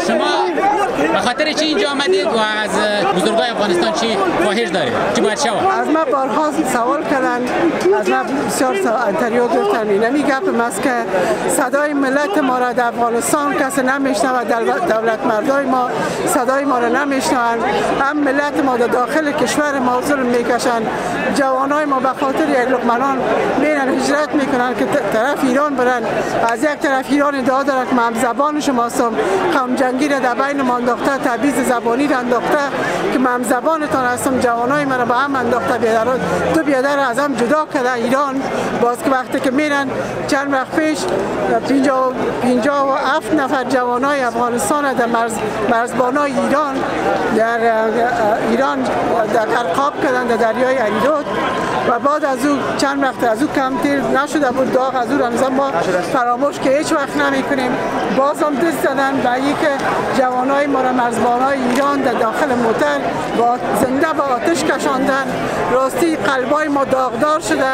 شما به خاطر چی اینجا آمدید و از بزرگای افغانستان چی خواهش دارید؟ چی باید شود؟ از ما بارها سوال کردن، از ما بسیار انتریو گفتن. اینمی گپم است که صدای ملت ما را در افغانستان کسی نمیشنود، دولت مردای ما صدای ما را نمیشنوند. هم ملت ما در داخل کشور ما ظلم میکشن. جوانای ما به خاطر یک لقمه نان میرن هجرت میکنن که طرف ایران برن. از یک طرف ایران ادعا داره که من زبان شما هستم، قوم جنگی را در بین ما انداخته، تبعیض زبانی را انداخته که من زبانتان هستم. جوانای من را به هم انداخته، دو بیادر از هم جدا کرده ایران. باز که وقتی که میرن چند وقت پیش 57 نفر جوانای افغانستان در مرزبانای ایران در ایران در غرقاب کردن در دریای اریدود و بعد از او چند وقت از او کمتر نشده بود. داغ از او را ما فراموش که هیچ وقت نمیکنیم. باز هم دست زدن به اینکه جوانای ما را مرزبانای ایران در داخل موتر با زنده به آتش کشاندن. راستی قلبای ما داغدار شده،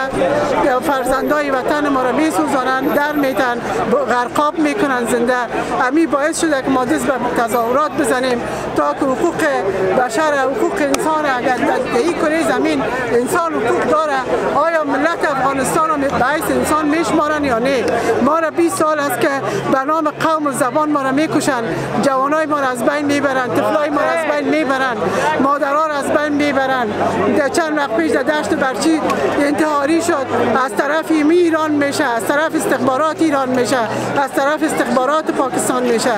فرزندای وطن ما را میسوزانن، در میتن، غرقاب میکنن زنده. امی باعث شده که ما دست به تظاهرات بزنیم تا که حقوق بشر، حقوق انسان، اگر در این کره زمین انسان حقوق داره، آیا ملت افغانستان را باعث انسان میشمارن یا نه؟ ما را 20 سال است که به نام قوم و زبان ما را میکشن، جوانای ما را از بین میبرن، طفلای ما را از بین میبرن، مادرها را از بین میبرن. در چند وقت پیش در دشت برچی انتحاری شد، از طرف ایران میشه، از طرف استخبارات ایران میشه، از طرف استخبارات پاکستان میشه.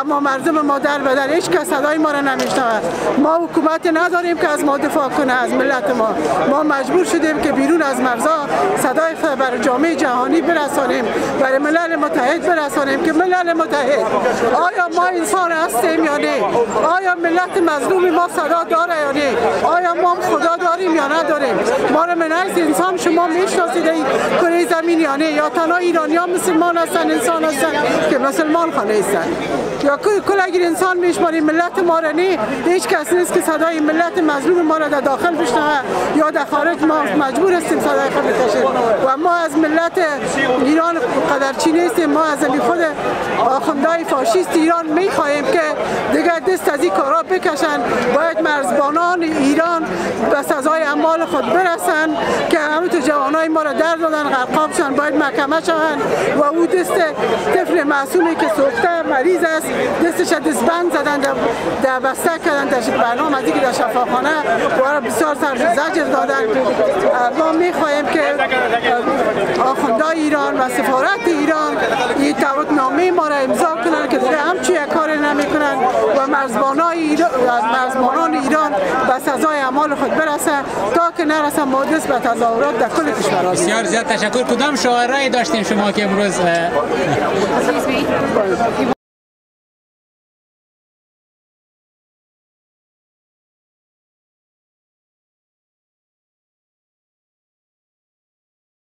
اما مردم ما در بدر هیچ کس صدای ما را نمیشنود. ما حکومت نداریم که از ما دفاع کنه، از ملت ما. ما مجبور شدیم که بیرون از مرزها صدای بر جامعه جهانی برسانیم، برای ملل متحد برسانیم که ملل متحد آیا ما انسان هستیم یا نه؟ آیا ملت مظلوم ما صدا داره یا نه؟ آیا ما خدا داریم یا نداریم؟ ما را من حیث انسان شما میشناسید این کره زمین یا نه؟ یا تنها ایرانیان مسلمان هستن، انسان هستن که مسلمان خانه هستن؟ یا کل اگر انسان میشماریم ملت ما را نه؟ هیچ کس نیست که صدای ملت مظلوم ما را در داخل بشنوه یا در خارج. ما مجبور هستیم صدای خود بکشیم و ما از ملت ایران قدرچی نیستیم. ما از خود آخوندهای فاشیست ایران میخواهیم که دیگر دست از این کارا بکشن. باید مرزبانان ایران به سزای اعمال خود برسن که همون جوانای ما را در دادن، غرقاب شدن، باید محکمه شوند و او دست طفل معصومی که سوخته مریض است دستش دستبند زدن، در بسته کردن، در برنامه از اینکه در شفاخانه و را بسیار زجر دادن. ما میخواهیم که آخوندهای ایران و سفارت ایران این توافقنامه ما را امضا کنند که دیگه همچی کار نمیکنن و مرزبانان ایران به سزای اعمال خود برسه تا که نرسه ما دست به تظاهرات در کل کشورها. بسیار زیاد تشکر. کدام شعارهایی داشتیم شما که امروز